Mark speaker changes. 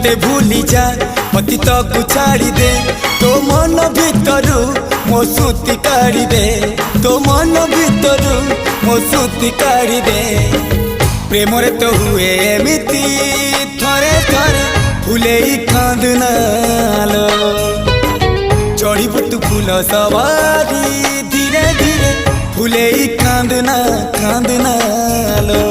Speaker 1: मते भूली जा अतीत को छाड़ी दे तो मन भितरु मो सुती काढ़ी दे तो मन भितरु मो सुती काढ़ी दे प्रेम रे तो हुए एमिति थरे थरे फुले कांदनालो चढ़ी बुटू फूल सवारी धीरे धीरे फुले कांदना कांदनालो।